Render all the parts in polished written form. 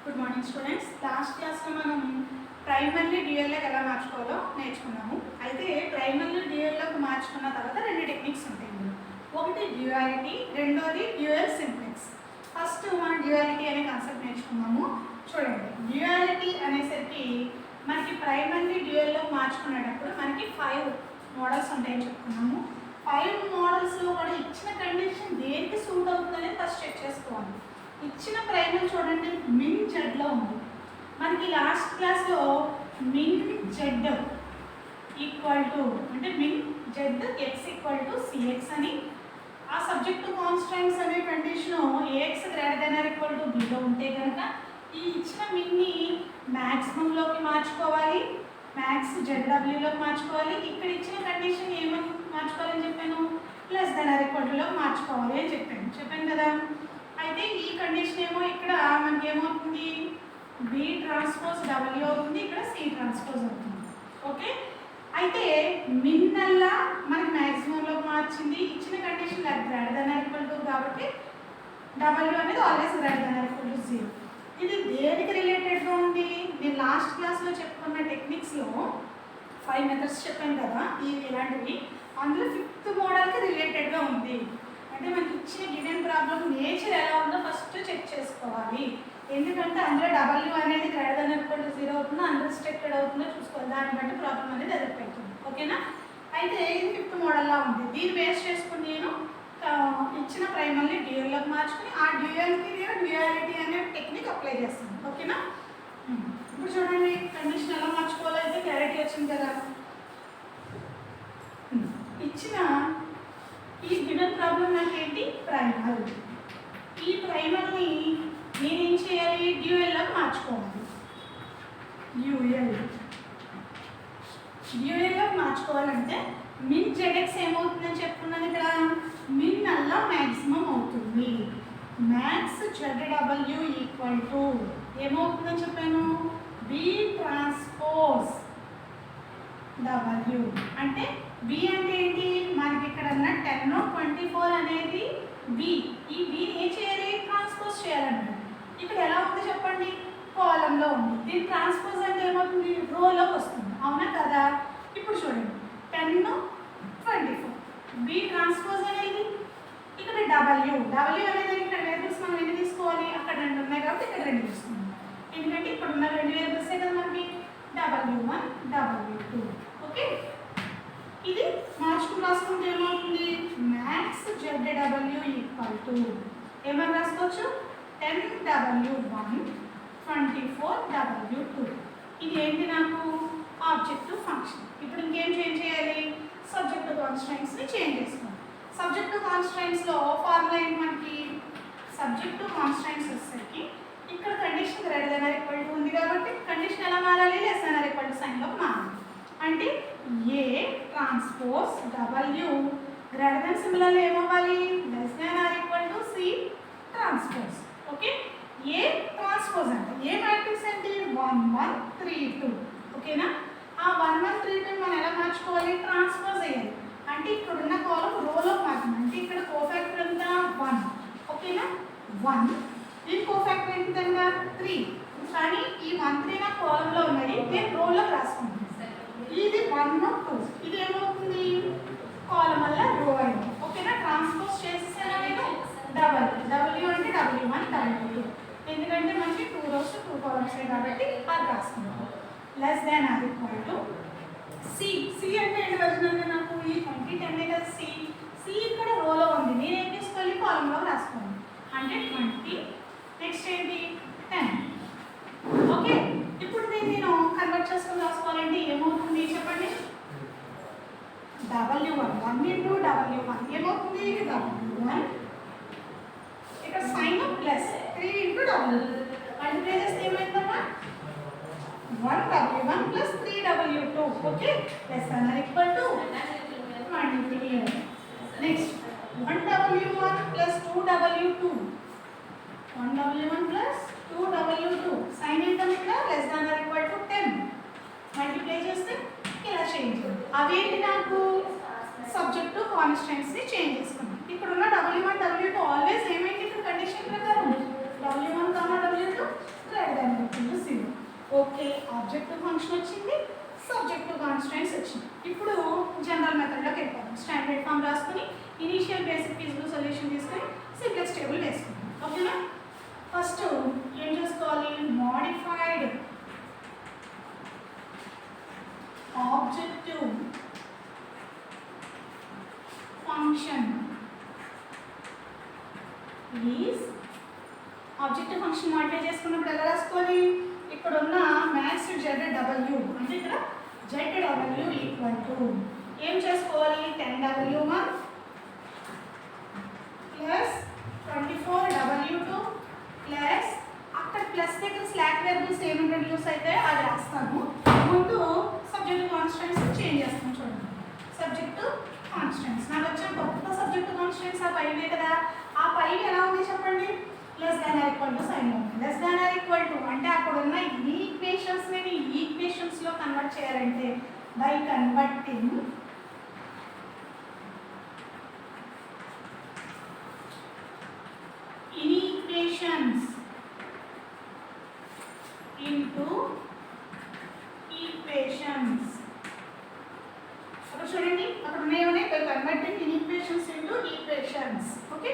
Good morning students. Last క్లాస్లో మనం primarily డ్యూయల్లోకి ఎలా మార్చుకోవాలో నేర్చుకున్నాము. అయితే ప్రైమర్లీ డ్యూయల్లోకి మార్చుకున్న తర్వాత రెండు టెక్నిక్స్ ఉంటాయి. ఒకటి డ్యూయాలిటీ, రెండోది డ్యూయల్ సింప్లెక్స్. ఫస్ట్ మనం డ్యూయాలిటీ అనే కాన్సెప్ట్ నేర్చుకున్నాము. చూడండి, డ్యూయాలిటీ అనేసరికి మనకి ప్రైమర్లీ డ్యూయల్లోకి మార్చుకునేటప్పుడు మనకి 5 మోడల్స్ ఉంటాయని చెప్పుకున్నాము. 5 మోడల్స్లో కూడా ఇచ్చిన కండిషన్ దేనికి సూట్ అవుతుందనేది ఫస్ట్ చెక్ చేసుకోవాలి. ఇచ్చిన ప్రైమర్ చూడండి, మిన్ జెడ్లో ఉంది. మనకి లాస్ట్ క్లాస్లో మిన్ జెడ్ ఈక్వల్ టు అంటే min Z X equal to CX అని, ఆ సబ్జెక్టు కాన్స్టెంట్స్ అనే condition AX greater than or equal to బిలో ఉంటే కనుక ఈ ఇచ్చిన మిన్ని మ్యాక్సిమంలోకి మార్చుకోవాలి, మ్యాక్స్ జెడ్డబ్ల్యూలోకి మార్చుకోవాలి. ఇక్కడ ఇచ్చిన కండిషన్ ఏమని మార్చుకోవాలని చెప్పాను, ప్లస్ దెన్ ఆర్ ఈక్వల్ టులోకి మార్చుకోవాలి అని చెప్పాను కదా. అయితే ఈ కండిషన్ ఏమో ఇక్కడ మనకి ఏమవుతుంది, బి ట్రాన్స్పోజ్ డబ్ల్యూ అవుతుంది, ఇక్కడ సి ట్రాన్స్పోజ్ అవుతుంది. ఓకే, అయితే మిన్నల్లా మనకి మ్యాక్సిమంలోకి మార్చింది. ఇచ్చిన condition greater than or equal to కాబట్టి డబ్ల్యూ అనేది always greater than or equal to 0. ఇది దేనికి రిలేటెడ్గా ఉంది? నేను లాస్ట్ క్లాస్లో చెప్పుకున్న టెక్నిక్స్లో 5 మెథడ్స్ చెప్పాను కదా, ఇలాంటివి. అందులో 5th మోడల్కి రిలేటెడ్గా ఉంది. అంటే మనకి ఇచ్చిన గివెన్ ప్రాబ్లం నేచర్ ఎలా ఉందో ఫస్ట్ చెక్ చేసుకోవాలి. ఎందుకంటే అందులో డబ్ల్యూ అనేది greater than or equal to 0 అవుతుందో అన్రిస్ట్రిక్టెడ్ అవుతుందో చూసుకోవాలి. దాన్ని బట్టి ప్రాబ్లం అనేది ఎదుర్కొంటుంది. ఓకేనా? అయితే ఇది 5th మోడల్లా ఉంది. దీన్ని బేస్ చేసుకుని నేను ఇచ్చిన ప్రైమర్ని డ్యూయల్లోకి మార్చుకుని ఆ డ్యూయల్కి నేను డ్యూయాలిటీ అనే టెక్నిక్ అప్లై చేస్తాను. ఓకేనా? ఇప్పుడు చూడండి, కండిషన్ ఎలా మార్చుకోవాలో అయితే క్లారిటీ వచ్చింది కదా. ఇచ్చిన ఈ గివెన్ ప్రాబ్లం నాకేంటి, ప్రైమర్. ఈ ప్రైమర్ని నేనేం చేయాలి, డ్యూయల్లోకి మార్చుకోవాలి. డ్యూయల్లోకి మార్చుకోవాలంటే మిన్ జెడ్ఎక్స్ ఏమవుతుందని చెప్పుకున్నాను ఇక్కడ, మిన్ అల్లా మ్యాక్సిమం అవుతుంది. మ్యాక్స్ జెడ్డబ్ల్యూ ఈక్వల్ టు ఏమవుతుందని చెప్పాను, బి ట్రాన్స్పోజ్ డబ్ల్యూ. అంటే బి అంటే ఏంటి, మనకి ఇక్కడ ఉన్న 10 24 అనేది బి. ఈ బిని ఏం చేయాలి, ట్రాన్స్పోజ్ చేయాలన్నమాట. ఇక్కడ ఎలా ఉంది చెప్పండి, కాలంలో ఉంది. దీని ట్రాన్స్పోజ్ అంటే ఏమవుతుంది, రోలోకి వస్తుంది. అవునా కదా? ఇప్పుడు చూడండి, 10 24 బి ట్రాన్స్పోజ్ అనేది ఇక్కడ డబ్ల్యూ అనేది ఇక్కడ వేరియబుల్స్ మనం ఎన్ని తీసుకోవాలి, అక్కడ 2 ఉన్నాయి కాబట్టి ఇక్కడ 2 తీసుకున్నాం. ఎందుకంటే ఇక్కడ ఉన్న 2 వేరియబుల్సే కదా మనకి, W1 W2. ఓకే, ఇది మార్చుకుని రాసుకుంటే ఏమవుతుంది, మ్యాక్స్ జెడ్డబ్ల్యూ ఈక్వల్ టు ఏమని రాసుకోవచ్చు, 10W1 24W2. ఇది ఏంటి, నాకు ఆబ్జెక్టివ్ ఫంక్షన్. ఇప్పుడు ఇంకేం చేంజ్ చేయాలి, సబ్జెక్టివ్ కాన్స్టెంట్స్ని చేంజ్ చేసుకోవాలి. సబ్జెక్టివ్ కాన్స్టెంట్స్లో ఫార్ములా ఏంటి మనకి, సబ్జెక్టివ్ కాన్స్టెంట్స్ వచ్చేసరికి ఇక్కడ condition greater than or equal to ఉంది కాబట్టి కండిషన్ ఎలా మారాలి, less than or equal to సైన్లోకి మారాలి. అంటే A transpose W greater than సిమిలర్లో ఏమవ్వాలి, less than or equal to C transpose. Okay, A transpose అంటే ఏ మ్యాట్రిక్స్ ఏంటి, 1 1 3 2. ఓకేనా? ఆ 1 1 3 2 మనం ఎలా మార్చుకోవాలి, ట్రాన్స్పోజ్ అయ్యాలి. అంటే ఇక్కడ ఉన్న కాలం రోలో మార్చింది. అంటే ఇక్కడ కోఫాక్టర్ ఎంత, 1. ఓకేనా? 1. దీని కోఫాక్టర్ ఎంత, 3. కానీ ఈ 1 3 నా కాలంలో ఉన్నది, నేను రోలో రాసుకుంటాను. ఇది 1 2. ఇది ఏమవుతుంది, కాలం వల్ల రో అయింది. ఓకేనా? ట్రాన్స్పోజ్ చేసేసాను నేను డబ్ల్యూ అంటే W1 W2. ఎందుకంటే మనకి 2 rows 2 columns కాబట్టి అది రాసుకుంటాం. Less than or equal to C. C అంటే ఏంటి, వచ్చిందంటే నాకు ఈ 2010 కదా సి. సి ఇక్కడ రోలో ఉంది, నేను ఏం తీసుకోవాలి, కాలంలో రాసుకోవాలి. అంటే 20, నెక్స్ట్ ఏంటి 10. ఓకే, ఇప్పుడు నేను కన్వర్ట్ చేసుకొని రాసుకోవాలంటే ఏమవుతుంది చెప్పండి, W1 1 ఇంటూ W1 ఏమవుతుంది, W1 ఇక్కడ sign plus 3 into W. Multiply చేస్తే ఏమైందమ్మా, 1W1 plus 3W2. Okay, less than or equal to 23. Next 1W1 plus 2W2. 1W1 plus 2W2 sign ఏంటంటే ఇక్కడ less than or equal to 10. Multiply చేస్తే ఇలా change. అవేంటి, నాకు సబ్జెక్టు కాన్స్టెంట్స్ని చేంజ్ చేసుకున్నాం. ఇక్కడ ఉన్న W1 W2 ఆల్వేస్ ఏమైంది, ఇక్కడ కండిషన్ ప్రకారం W1 W2 గ్రేటర్ ఫంక్షన్ వచ్చింది, సబ్జెక్టివ్ కాన్స్టెంట్స్ వచ్చింది. ఇప్పుడు జనరల్ మెథడ్లోకి వెళ్ళిపోతాం. స్టాండర్డ్ ఫామ్ రాసుకుని ఇనీషియల్ బేసిక్ ఫీజిబుల్ సొల్యూషన్ తీసుకొని సింప్లెక్స్ టేబుల్ వేసుకుంటాం. ఓకేనా? ఫస్ట్ ఏం చేసుకోవాలి? Modified objective function is objective function modify చేసుకున్నప్పుడు ఎలా రాసుకోవాలి? ఇక్కడ ఉన్న మ్యాథ్స్ ZW అంటే ఇక్కడ ZW ఈక్వల్ టు ఏం చేసుకోవాలి? 10W1 ప్లస్ 24W2 ప్లస్ అక్కడ ప్లస్ దగ్గర స్లాక్ వేరియబుల్స్ ఏమి ఇంట్రడ్యూస్ అయితే అది రాస్తాను. ముందు సబ్జెక్ట్ కాన్స్టెంట్స్ చేంజ్ చేస్తాను. చూడండి, సబ్జెక్ట్ కాన్స్టెంట్స్ నాకు వచ్చిన కొత్త సబ్జెక్ట్ కాన్స్టెంట్స్ ఆ పైవే కదా. ఆ పైవి ఎలా ఉంది చెప్పండి? Less than or equal to sign ఉంది. Less than or equal to అంటే అక్కడ ఉన్న ఈ ఈక్వేషన్స్ ని ఈక్వేషన్స్ లో కన్వర్ట్ చేయాలంటే by converting inequations into equations. అక్కడ చూడండి, అక్కడ ఉన్నాయి by converting inequations into equations. Okay,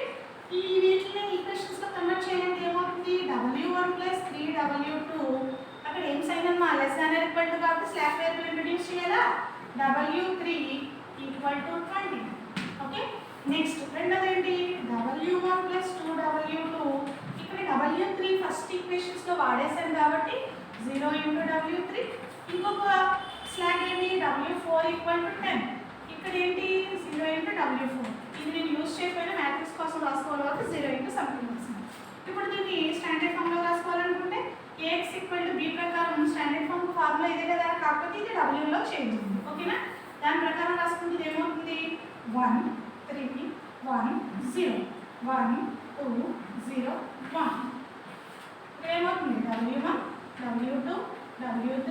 ఈ వీటిని ఈక్వేషన్స్ లో కన్వర్ట్ చేయాలంటే ఏమవుతుంది? W1 ప్లస్ 3W2 అక్కడ ఏం సైన్ అమ్మా? Less than or equal to కాబట్టి స్లాక్ వేరియబుల్ ఇంట్రడ్యూస్ చేయాలా? W3 equal to 20. Okay, next రెండోది ఏంటి? W1 ప్లస్ 2W2 ఇక్కడ W3 ఫస్ట్ ఈక్వేషన్స్ లో వాడేసాను కాబట్టి 0 ఇంటూ W3. ఇంకొక స్లాక్ ఏంటి? W4 equal to 10. ఇక్కడ ఏంటి? 0 ఇంటూ W4. ఇది నేను యూజ్ చేయకపోయినా మ్యాట్రిక్స్ కోసం రాసుకోవాలి కాబట్టి 0 ఇంటూ సంథింగ్ వస్తుంది. ఇప్పుడు దీన్ని స్టాండర్డ్ ఫామ్లో రాసుకోవాలనుకుంటే AX ఈక్వల్ టు B ప్రకారం స్టాండర్డ్ ఫామ్ ఫార్ములా ఇదే కదా, కాకపోతే ఇది Wలో చేంజ్ ఉంది. ఓకేనా? దాని ప్రకారం రాసుకుంటే ఇది ఏమవుతుంది? 1 3 1 0 1 2 0 1. ఇక్కడ ఏమవుతుంది? W1 W2 W3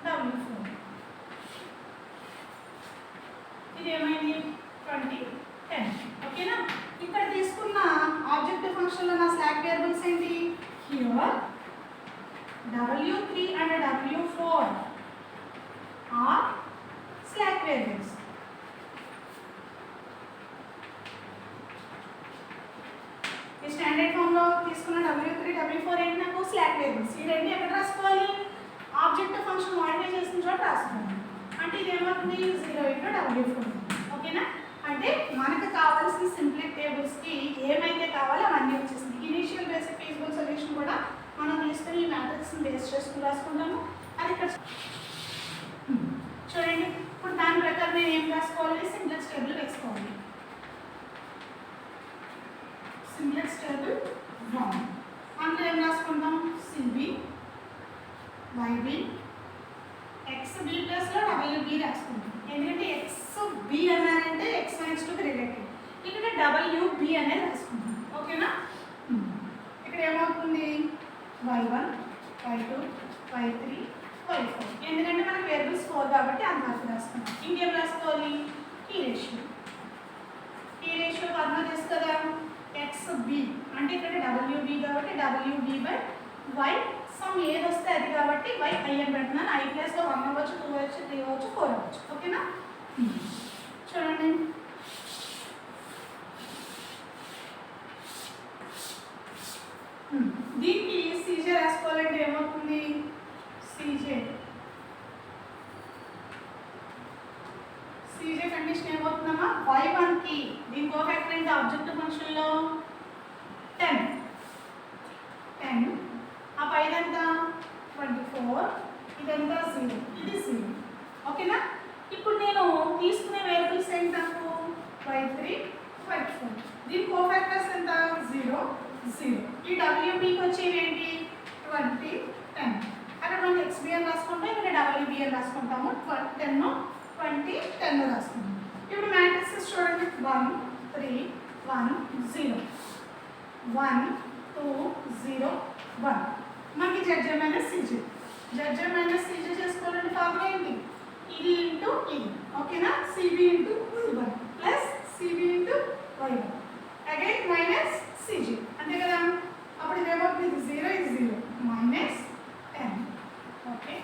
W4. ఇది ఏమైంది? 20 10. ఓకేనా? ఇక్కడ తీసుకున్న ఆబ్జెక్టివ్ ఫంక్షన్లో నా స్లాక్ వేరియబుల్స్ ఏంటి? Here W3 and W4 are slack variables. ఈ స్టాండర్డ్ ఫామ్లో తీసుకున్న W3 W4 ఏంటి? నాకు స్లాక్ వేరియబుల్స్. ఈ రెండు ఎక్కడ రాసుకోవాలి? ఆబ్జెక్టివ్ ఫంక్షన్ మాడిఫై చేసిన చోట రాసుకోవాలి. అంటే ఇది ఏమవుతుంది? 0 ఇంటూ W4. ఓకేనా? అంటే మనకు కావాల్సిన సింప్లిక్ టేబుల్స్కి ఏమైతే కావాలో అవన్నీ వచ్చేసింది. ఇనీషియల్ బేసిక్ ఫీజిబుల్ సొల్యూషన్ కూడా మనం తీసుకుని ఈ మ్యాట్రిక్స్ని బేస్ చేసుకుని రాసుకుంటాము. అది ఇక్కడ చూడండి. ఇప్పుడు దాని ప్రకారం నేను ఏం రాసుకోవాలి? సింప్లెక్స్ టేబుల్ వేసుకోవాలి. సింప్లెక్స్ టేబుల్ 1 అందులో ఏం రాసుకుంటాం? CB YB XB ప్లస్లో WB రాసుకుంటాం. ఎందుకంటే XB అన్నారంటే X-2కి రిలేటెడ్. ఇక్కడ WB అనేది రాసుకుంటాం. ఓకేనా? ఇక్కడ ఏమవుతుంది? Y1 Y2 Y3 Y4. ఎందుకంటే మనకి వేరియబుల్స్ 4 కాబట్టి అంతవరకు రాసుకున్నాం. ఇంకేం రాసుకోవాలి? ఈ రేషియో ఫార్ములా తెలుసు కదా, XB అంటే ఇక్కడ WB కాబట్టి WB బై Y సమ్ ఏది వస్తే అది కాబట్టి Y I అని పెడుతున్నాను. I ప్లస్లో 1 అవ్వచ్చు 2 అవ్వచ్చు 3 అవ్వచ్చు 4 అవ్వచ్చు. ఓకేనా? చూడండి, దీనికి CJ రాసుకోవాలంటే ఏమవుతుంది? CJ condition ఏమవుతుందమ్మా? Y1కి దీని కోఫాక్టర్ ఏంటి? ఆబ్జెక్టివ్ ఫంక్షన్లో 10 ఆ పైదంతా 24 ఇదంతా 0 ఇది 0. ఓకేనా? ఇప్పుడు నేను తీసుకునే వేరియబుల్స్ ఏంటి? నాకు Y3 Y4. దీని కోఫాక్టర్స్ ఎంత? 0 0. ఈ WBకి వచ్చేవి ఏంటి? 20 10. అక్కడ మనం XB అని రాసుకుంటాం, ఇక్కడ WB అని రాసుకుంటాము. 10 20 10 రాసుకుంటాం. ఇప్పుడు మ్యాట్రిక్సెస్ చూడండి. 1 3 1 0 1 2 0 1. మనకి ZJ మైనస్ CJ చేసుకోవాలంటే ఫార్ములా ఏంటి? ఇది ఇంటూ ఇది. ఓకేనా? CB into Y1 plus CB into Y1 again minus CJ. అంతే కదా? అప్పుడు ఇది ఏమవుతుంది? ఇది 0 ఇది 0 మైనస్ 10. ఓకే,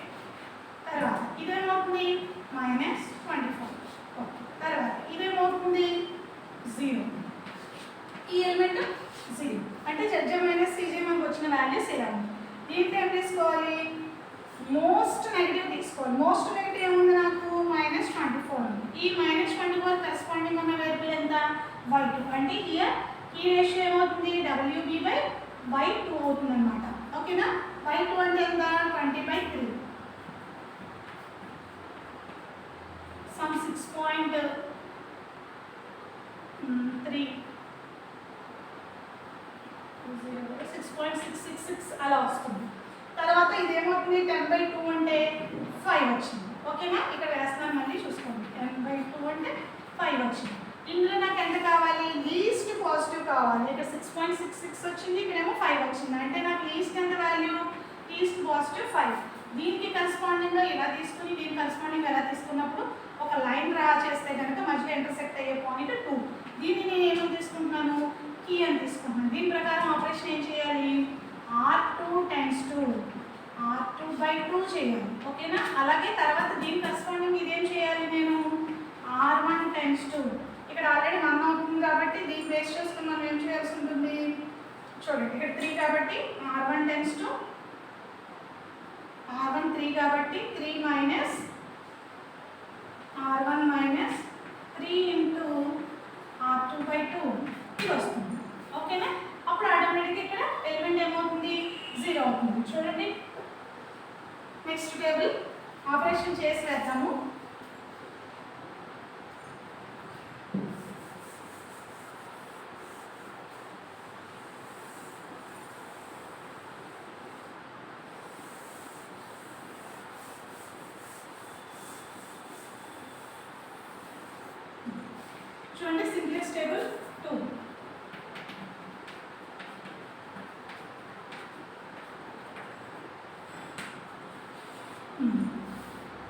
వాల్యూస్ ఇలా ఉంది. దీంట్లో ఏం తీసుకోవాలి, మోస్ట్ నెగిటివ్ తీసుకోవాలి. మోస్ట్ నెగిటివ్ ఏముంది నాకు -24 ఉంది. ఈ -24 కరెస్పాండింగ్ ఉన్న వేరియబుల్ ఎంత y2 అంటే హియర్ ఈ రేషియో ఏమవుతుంది WB/y2 అవుతుంది అనమాట. ఓకేనా, y2 అంటే ఎంత 20/3 సమ్ 6.666 అలా వస్తుంది. తర్వాత ఇదేమవుతుంది 10/2 అంటే 5 వచ్చింది. ఓకేనా, ఇక్కడ వేస్తాను మళ్ళీ చూసుకోండి. 10/2 అంటే 5 వచ్చింది. ఇందులో నాకు ఎంత కావాలి, లీస్ట్ పాజిటివ్ కావాలి. ఇక్కడ 6.66 వచ్చింది, ఇక్కడేమో 5 వచ్చింది. అంటే నాకు లీస్ట్ ఎంత వాల్యూ, లీస్ట్ పాజిటివ్ 5. దీనికి కరెస్పాండింగ్గా ఇలా తీసుకుని దీనికి కరెస్పాండింగ్ ఎలా తీసుకున్నప్పుడు ఒక లైన్ డ్రా చేస్తే కనుక మధ్యలో ఇంటర్సెక్ట్ అయ్యే పాయింట్ 2. దీన్ని నేను ఏమని తీసుకుంటున్నాను, కీ అని తీసుకుంటున్నాను. దీని ప్రకారం ఆపరేషన్ ఏం చేయాలి, R2 × 2 R2/2 చేయాలి. ఓకేనా, అలాగే తర్వాత దీని కరెస్పాండింగ్ ఇదేం చేయాలి, నేను R1 × 2. ఇక్కడ ఆల్రెడీ 1 అవుతుంది కాబట్టి దీన్ని బేస్ చేసుకుని మనం ఏం చేయాల్సి ఉంటుంది, చూడండి ఇక్కడ 3 కాబట్టి R1 × 2 R1 3 కాబట్టి 3 - R1 - 3 × R2/2 ఇది వస్తుంది. ఓకేనా, అప్పుడు ఆటోమేటిక్గా ఇక్కడ ఎలిమెంట్ ఏమవుతుంది 0 అవుతుంది. చూడండి నెక్స్ట్ టేబుల్ ఆపరేషన్ చేసి వేద్దాము. చూడండి సింప్లెక్స్ టేబుల్ 2.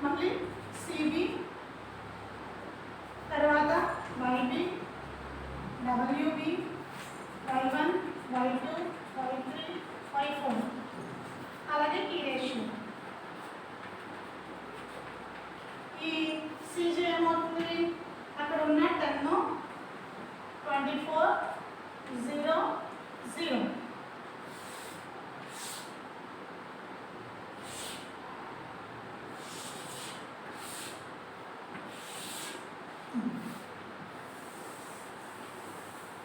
మళ్ళీ CB తర్వాత YB WB Y1 Y2 Y3 Y4 అలాగే కీ రేషియో. ఈ CJ ఏమవుతుంది, అక్కడ ఉన్న 10 24 0 0.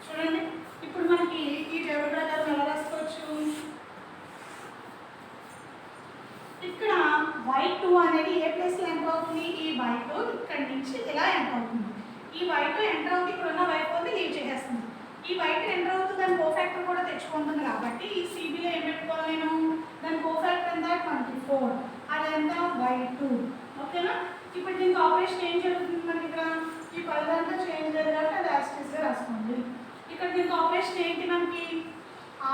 చూడండి ఇప్పుడు మనకి ఈ టేబుల్ ప్రకారం ఎలా రాసుకోవచ్చు, ఇక్కడ y2 అనేది ఏ ప్లేస్లో ఎంటర్ అవుతుంది, ఈ y2 ఇక్కడి నుంచి ఇలా ఎంటర్ అవుతుంది. ఈ y2 ఎంటర్ అవుతుంది, ఇక్కడ ఉన్న y4 లీవ్ చేసేస్తుంది. ఈ y2 ఎంటర్ అవుతుంది, దాని కోఫాక్టర్ కూడా తెచ్చుకుంటుంది కాబట్టి ఈ CBలో ఏం పెట్టుకోవాలి నేను, దాని కోఫాక్టర్ ఎంత 24, అది ఎంత y2. ఓకేనా, ఇప్పుడు దీనికి ఆపరేషన్ ఏం జరుగుతుంది, మనకి ఇక్కడ ఈ పదంతా చేంజ్ లేదు కాబట్టి అది యాస్టిస్గా రాసుకోండి. ఇక్కడ దీనికి ఆపరేషన్ ఏంటి, మనకి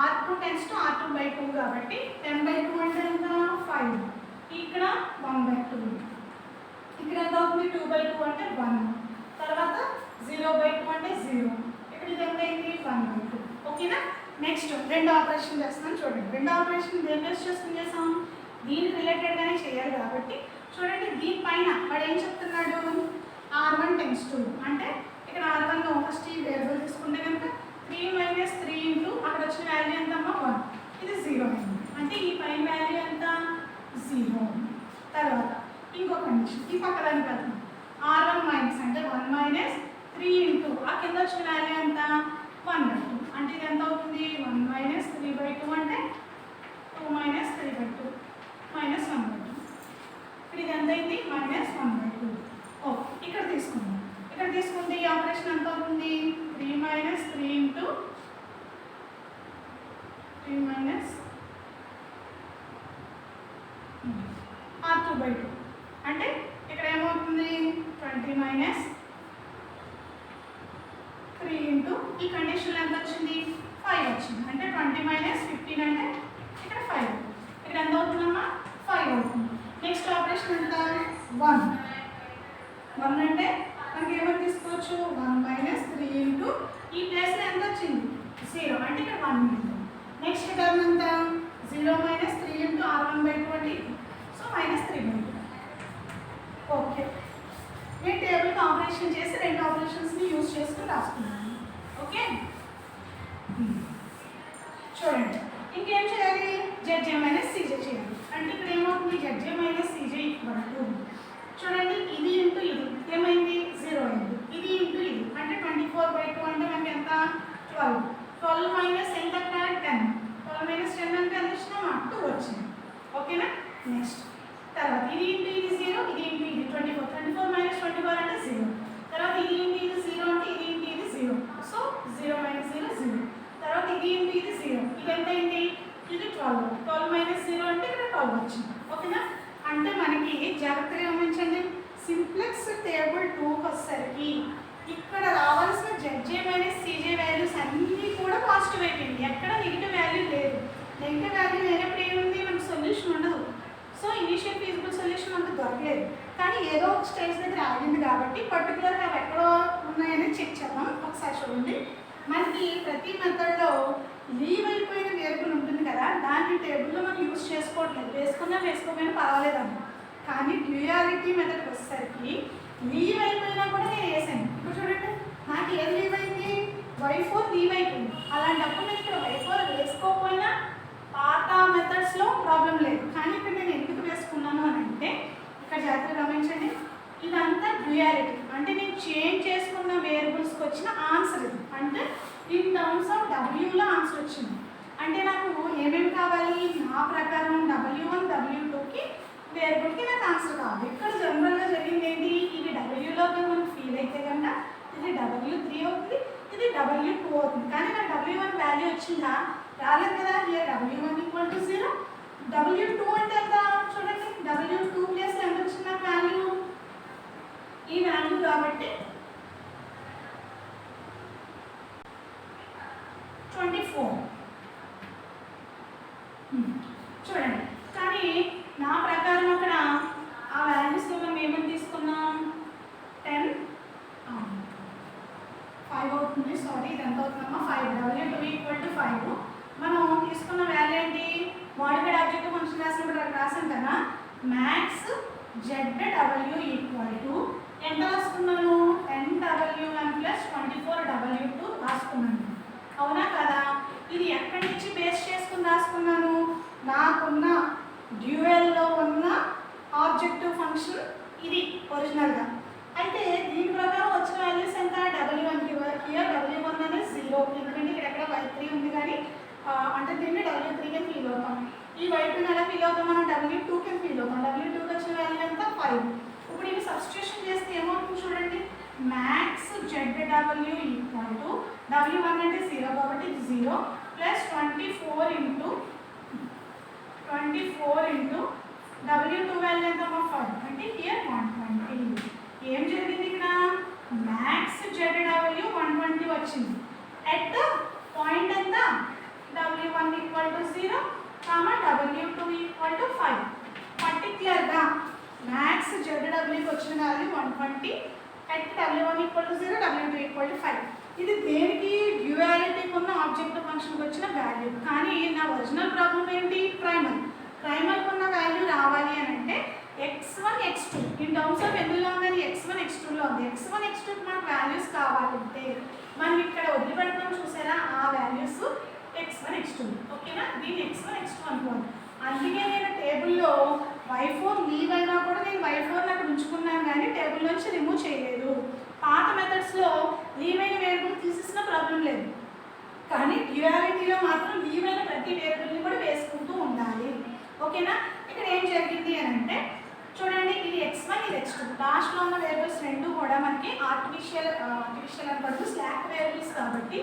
R2 → R2/2 కాబట్టి 10/2 అంటే ఎంత 5, ఇక్కడ 1/2, ఇక్కడ ఎంత అవుతుంది 2/2 అంటే 1, తర్వాత 0/2 అంటే 0, ఇక్కడ ఇది ఎంత అయింది 1/2. ఓకేనా, నెక్స్ట్ రెండు ఆపరేషన్ చేస్తున్నాను. చూడండి రెండు ఆపరేషన్ దేని బేస్ చేసుకుని చేసాం, దీనికి రిలేటెడ్గానే చేయాలి కాబట్టి చూడండి దీనిపైన వాడు ఏం చెప్తున్నాడు, R1 → 2 అంటే ఇక్కడ R1లో ఫస్ట్ ఈ వేరియబుల్ తీసుకుంటే కనుక 3 - 3 × అక్కడ వచ్చిన వాల్యూ ఎంత అమ్మా 1, ఇది 0 అయింది. అంటే ఈ పైన వాల్యూ ఎంత 0. తర్వాత ఇంకో కండిషన్ ఈ పక్క దానికి వెళ్తాం, R1 - అంటే 1 - 3 × ఆ కింద వచ్చిన వాల్యూ ఎంత 1/2 అంటే ఇది ఎంత అవుతుంది 1 - 3/2 అంటే 2 - 3/2 -1/2. ఇప్పుడు ఇది ఎంత అయింది -1/2. ఓకే, ఇక్కడ తీసుకుందాం. ఇక్కడ తీసుకుంటే ఈ ఆపరేషన్ ఎంత అవుతుంది 3 - 3 × 3 - R2/2 అంటే ఇక్కడ ఏమవుతుంది 20 - 3 × ఈ కండిషన్లో ఎంత వచ్చింది 5 వచ్చింది. అంటే 20 - 15 అంటే ఇక్కడ 5, ఇక్కడ ఎంత అవుతుందమ్మా 5 అవుతుంది. నెక్స్ట్ ఆపరేషన్ ఎంత 1 అంటే మనకి ఏమని తీసుకోవచ్చు 1 - 3 × ఈ ప్లేస్లో ఎంత వచ్చింది 0 అంటే ఇక్కడ 1 ఉంటుంది. నెక్స్ట్ టర్మ్ ఎంత 0 - 3 × R1/2 అంటే సో -3/2. ఓకే, నేను టేబుల్కి ఆపరేషన్ చేసి రెండు ఆపరేషన్స్ని యూజ్ చేసుకుని రాసుకున్నాను. ఓకే, చూడండి ఇంకేం చేయాలి, ఈక్వల్ టు చూడండి ఇది ఇంటూ ఇది ఏమైంది 0 అయింది, ఇది ఇంటూ ఇది అంటే 24/2 అంటే మనకి ఎంత 12, 12 మైనస్ ఎంత 10, 12 మైనస్ 10 అంటే ఎంత వచ్చినా 2 వచ్చింది. ఓకేనా. నెక్స్ట్ తర్వాత ఇది ఇంటూ ఇది 0, ఇది ఇంటూ ఇది 24, 24 మైనస్ 24 అంటే 0. తర్వాత ఇది ఇంటూ ఇది 0 అంటే ఇది ఇంటూ ఇది 0, సో 0 మైనస్ 0 0. తర్వాత ఇది ఇంటూ ఇది 0, ఇది ఎంత అయింది ఇది 12, 12 మైనస్ 0 అంటే ఇక్కడ 12 వచ్చింది. ఓకేనా. అంటే మనకి జాగ్రత్తగా గమనించండి, సింప్లెక్స్ టేబుల్ 2కి వచ్చేసరికి ఇక్కడ రావాల్సిన జెడ్జే మైనస్ సీజే వాల్యూస్ అన్నీ కూడా పాజిటివ్ అయిపోయింది, ఎక్కడ నెగిటివ్ వాల్యూ లేదు. నెగిటివ్ వాల్యూ లేనప్పుడు ఏముంది మనకు సొల్యూషన్ ఉండదు. సో ఇనిషియల్ ఫీజిబుల్ సొల్యూషన్ మనకు దొరకలేదు, కానీ ఏదో ఒక స్టేజ్ దగ్గర ఆగింది కాబట్టి పర్టికులర్గా అవి ఎక్కడో ఉన్నాయని చెక్ చేద్దాం. ఒకసారి చూడండి, మనకి ప్రతి మెథడ్లో లీవ్ అయిపోయిన వేరియబుల్ ఉంటుంది కదా, దాన్ని టేబుల్లో మనం యూజ్ చేసుకోవట్లేదు, వేసుకున్నా వేసుకోకపోయినా పర్వాలేదమ్మా. కానీ డ్యూయాలిటీ మెథడ్కి వచ్చేసరికి లీవ్ అయిపోయినా కూడా నేను వేసాను. ఇప్పుడు చూడండి, నాకు ఏది లీవ్ అయింది y4 లీవ్ అయిపోయింది. అలాంటప్పుడు నేను ఇక్కడ y4 వేసుకోకపోయినా పాత మెథడ్స్లో ప్రాబ్లం లేదు, కానీ ఇక్కడ నేను ఎందుకు వేసుకున్నాను అని అంటే ఇక్కడ జాగ్రత్తగా గమనించండి, ఇదంతా డ్యూయాలిటీ అంటే నేను చేంజ్ చేసుకున్న వేరియబుల్స్కి వచ్చిన ఆన్సర్ ఇది. అంటే ఇన్ టర్మ్స్ ఆఫ్ డబ్ల్యూలో ఆన్సర్ వచ్చింది. అంటే నాకు ఏమేమి కావాలి, నా ప్రకారం W1 W2కి వేరియబుల్కి నాకు ఆన్సర్ కావాలి. ఇక్కడ జనరల్గా జరిగింది ఏంటి, ఇది డబ్ల్యూలో మనం ఫీల్ అయితే కనుక ఇది W3 అవుతుంది, ఇది W2 అవుతుంది. కానీ నాకు W1 వాల్యూ వచ్చిందా, రాలేదు కదా. here W1 equal to 0, W2 అంటే ఎంత చూడండి, W2 ప్లస్ ఎంత వచ్చింది నాకు వాల్యూ, ఈ వాల్యూ కాబట్టి 24 చూడండి. కానీ నా ప్రకారం అక్కడ ఆ వాల్యూస్లో మనం ఏమని తీసుకున్నాం 10 5 అవుతుంది, సారీ ఇది ఎంత అవుతుందమ్మా 5, W2 ఈక్వల్ టు 5. మనం తీసుకున్న వాల్యూ ఏంటి, మోడిఫైడ్ ఆబ్జెక్టివ్ ఫంక్షన్ రాసినప్పుడు అక్కడ రాసాం కదా, మ్యాక్స్ ZW ఈక్వల్ టు ఎంత రాసుకున్నాను 10W1 ప్లస్ 24W2 రాసుకున్నాను. అవునా కదా. ఇది ఎక్కడి నుంచి బేస్ చేసుకుని రాసుకున్నాను, నాకున్న డ్యూయల్లో ఉన్న ఆబ్జెక్టివ్ ఫంక్షన్ ఇది ఒరిజినల్గా. అయితే దీని ప్రకారం వచ్చిన వాల్యూస్ ఎంత W1కి, హియర్ W1 అనేది 0, ఎందుకంటే ఇక్కడ ఎక్కడ y3 ఉంది కానీ అంటే దీన్ని W3 కి ఫీల్ అవుతాం. ఈ y2ని ఎలా ఫీల్ అవుతాం మనం W2 కి ఫీల్ అవుతాం. W2కి వచ్చిన వాల్యూ ఎంత 5. ఇప్పుడు ఇవి సబ్స్టిట్యూషన్ చేస్తే ఏమవుతుంది చూడండి, max ZW equal to W1 అంటే 0 కాబట్టి 0 ప్లస్ 24 ఇంటూ W2 వాల్యూ ఎంత 5 అంటే హియర్ 120. ఏం జరిగింది ఇక్కడ, మ్యాక్స్ ZW 120 వచ్చింది. ఎట్ ద పాయింట్ ఎంత W1 equal to 0, W2 equal to 5. పర్టిక్యులర్గా మ్యాక్స్ ZWకి వచ్చిన value 120, at W1 equal to 0, W2 equal to 5. ఇది దేనికి డ్యూయాలిటీకి ఉన్న ఆబ్జెక్టివ్ ఫంక్షన్కి వచ్చిన వాల్యూ. కానీ నా ఒరిజినల్ ప్రాబ్లం ఏంటి, ప్రైమర్కి ఉన్న వాల్యూ రావాలి అని అంటే x1 x2 in terms of ఎందులో ఉన్నది x1 x2లో ఉంది. x1 x2కి మనకు వాల్యూస్ కావాలంటే మనం ఇక్కడ వదిలిపెడతాం చూసారా, ఆ వాల్యూస్ x1 x2. ఓకేనా, దీన్ని x1 x2 అనుకోండి. అందుకే నేను టేబుల్లో y4 లీవ్ అయినా కూడా నేను y4 అక్కడ ఉంచుకున్నాను కానీ టేబుల్ నుంచి రిమూవ్ చేయలేదు. పాత మెథడ్స్లో లీవ్ అయిన వేరియబుల్ తీసేసిన ప్రాబ్లం లేదు, కానీ డ్యూయాలిటీలో మాత్రం లీవ్ అయిన ప్రతి వేరియబుల్ని కూడా వేసుకుంటూ ఉండాలి. ఓకేనా. ఇక్కడ ఏం జరిగింది అని అంటే చూడండి, ఇది x1 ఇది x2, లాస్ట్లో ఉన్న వేరియబుల్స్ రెండు కూడా మనకి ఆర్టిఫిషియల్ అనబడుతూ స్లాక్ వేరియబుల్స్ కాబట్టి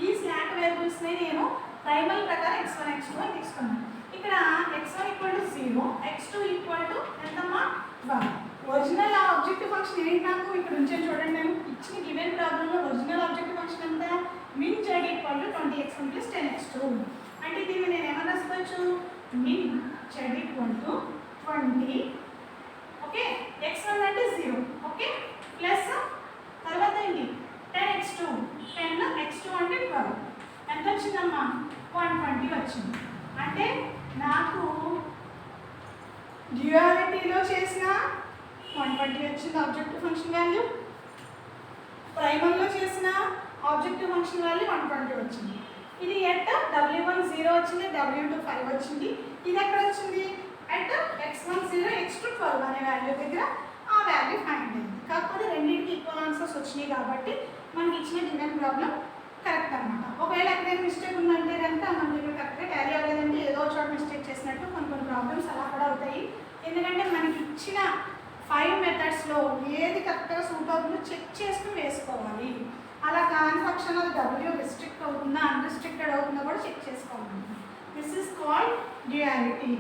ఈ స్లాక్ వేరియబుల్స్ని నేను ప్రైమరీ ప్రకారం x1 x2 అని తీసుకున్నాను. ఇక్కడ x1 equal to 0, x2 equal to ఎంతమ్మా 12. ఒరిజినల్ ఆబ్జెక్టివ్ ఫంక్షన్ ఏంటి నాకు ఇక్కడ ఉంచాను చూడండి, నేను ఇచ్చిన గివెన్ ప్రాబ్లంలో ఒరిజినల్ ఆబ్జెక్టివ్ ఫంక్షన్ ఎంత min z equal to 20x1 plus 10x2. అంటే దీన్ని నేను ఏమన్నా రాసుకోవచ్చు, min z equal to 20, okay, x1 అంటే 0, ఓకే, ప్లస్ తర్వాత ఏంటి 10x2, 10x2 అంటే 12. ఎంత వచ్చిందమ్మా 120 వచ్చింది. అంటే నాకు డ్యూయాలిటీలో చేసిన 120 వచ్చింది ఆబ్జెక్టివ్ ఫంక్షన్ వాల్యూ, ప్రైమర్లో చేసిన ఆబ్జెక్టివ్ ఫంక్షన్ వాల్యూ 120 వచ్చింది. ఇది ఎట్ W1 0 వచ్చింది, W2 5 వచ్చింది. ఇది ఎక్కడ వచ్చింది, అట్ x10 x12 అనే వాల్యూ దగ్గర ఆ వాల్యూ ఫైండ్ అయింది. కాకపోతే రెండింటికి ఈక్వల్ ఆన్సర్స్ వచ్చినాయి కాబట్టి మనకి ఇచ్చిన గివెన్ ప్రాబ్లం కరెక్ట్ అనమాట. ఒకవేళ ఎక్కడైనా మిస్టేక్ ఉందంటే కనుక మనకి ఇక్కడ కరెక్ట్గా టాలీ అవ్వలేదంటే ఏదో చోట మిస్టేక్ చేసినట్టు కొన్ని ప్రాబ్లమ్స్ అలా కూడా అవుతాయి. ఎందుకంటే మనకి ఇచ్చిన 5 మెథడ్స్లో ఏది కరెక్ట్గా సూట్ అవుతుందో చెక్ చేసుకుని వేసుకోవాలి. అలా కాని పక్షంలో W రిస్ట్రిక్ట్ అవుతుందా అన్రిస్ట్రిక్టెడ్ అవుతుందో కూడా చెక్ చేసుకోవాలి. This is called duality.